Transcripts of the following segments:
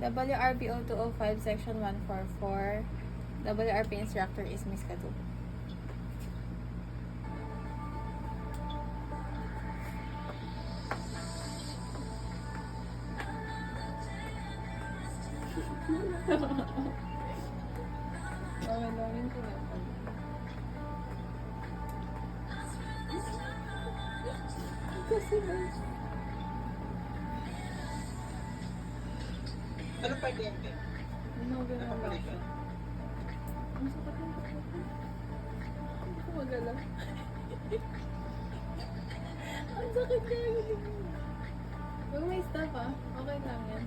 WRBO 205, Section 144. WRP instructor is Miss Kadu. Ano pa diente? Ano ba Ano pa rin? ang sakit ng kapatid. Hindi ko magalaw. Ang sakit na yun. Huwag may stop ah. Okay lang yan.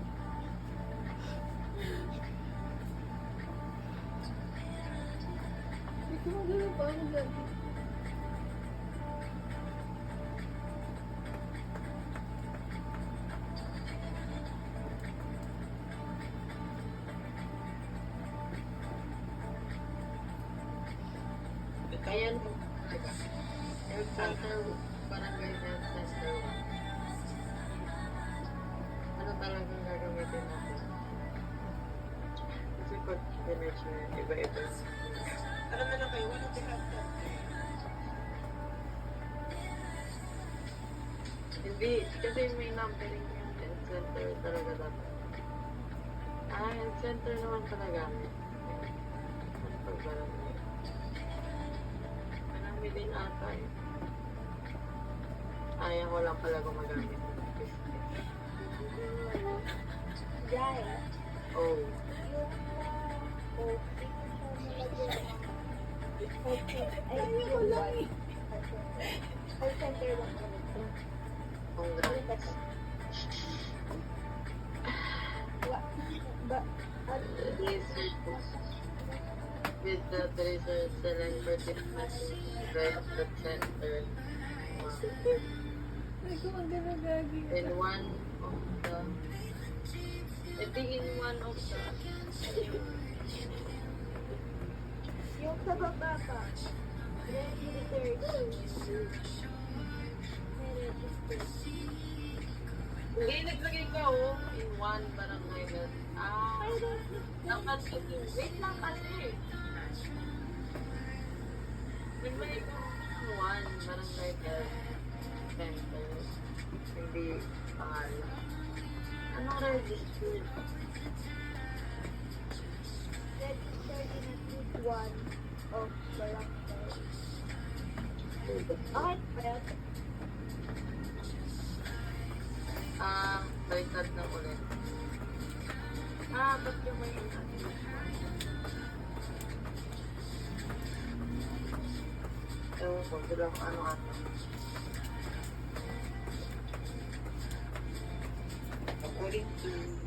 Hindi ko magalaw pa ako dati. Ayan, health center, barangay health center. Ano talagang gagamitin natin? Kasi pag dinecho, iba-iba. Ano na lang kayo? Walang tinatap. Hindi, kasi may numbering yung health center talaga dapat. Health center naman talaga. Ano pag barangay? Marami din ata eh. Ayaw ko lang pala gumagamit. Dahil, Oh. yung call center lang kami. Congrats. Blizzard with the Tracer celebrity drive the center Hindi ko magalaw gagi. in one of the maybe in one of the Yung sa baba pa, registered. May registered. hindi naglagay ka oh in one barangay na dapat kasi wait lang kasi naglagay ka ng one barangay center hindi pangalan anong registered Registered in at least one of barangay. Okay, kaya baliktad na ulit. Ba't yung may ewan ko, bilang ano. According to wait.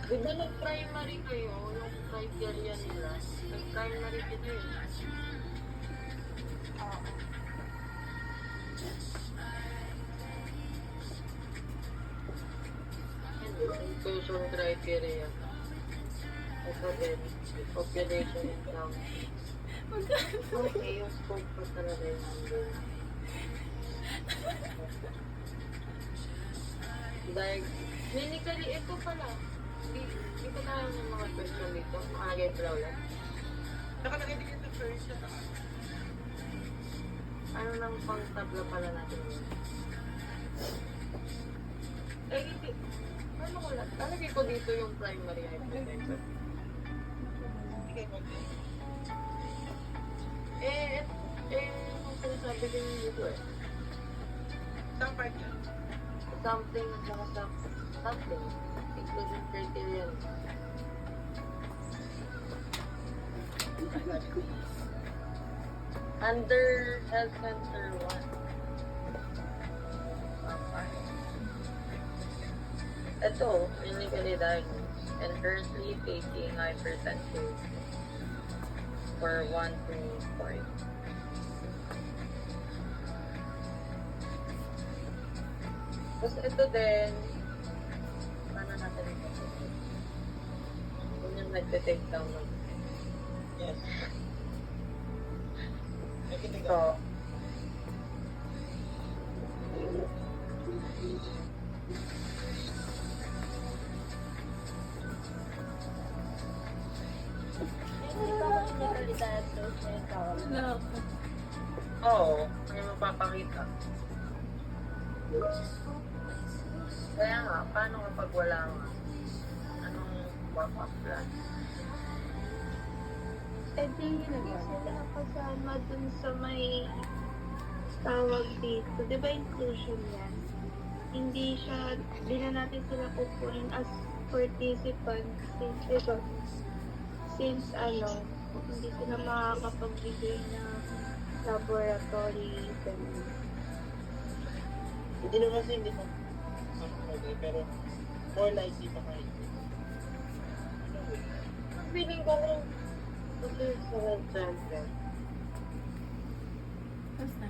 Di ba nag-primary kayo, yung criteria nila? Nag-primary din yun. Inclusion criteria. Ito din, population and country. Okay, yung scope pa talaga yun. Dahil, clinically, ito pala. Di ba tayo ng mga question dito? Makalagay pala ulit. nakalagay din yung first na taas. Ano nang pang-tabla pala natin yun? Hindi. Ano ko lang? Talagay ko dito yung primary hypertension. Okay, okay. Yung sinasabi din dito eh. Saan part yan? Something at saka something. Inclusion criteria. Under Health Center 1. Ito, clinically diagnosed and currently taking hypertensive for 1 to 4. Tapos ito din, paano natin ito? Kung yung nagte-take down ng Yes. Nakita ito. ko. Hindi pa ako pinapalitan at close na yung towel. Wala ako. Oo, may mapapakita. Kaya nga, paano kapag wala nga? Anong backup plan? Eh di hindi sila kasama dun sa may tawag dito. Di ba inclusion yan? Hindi siya, di na natin sila kukunin as participants since, diba, since hindi sila makakapagbigay ng laboratory ganun. Hindi naman hindi ko pwede, pero more likely pa kayo. Feeling ko kung ito sa health center. Tapos na.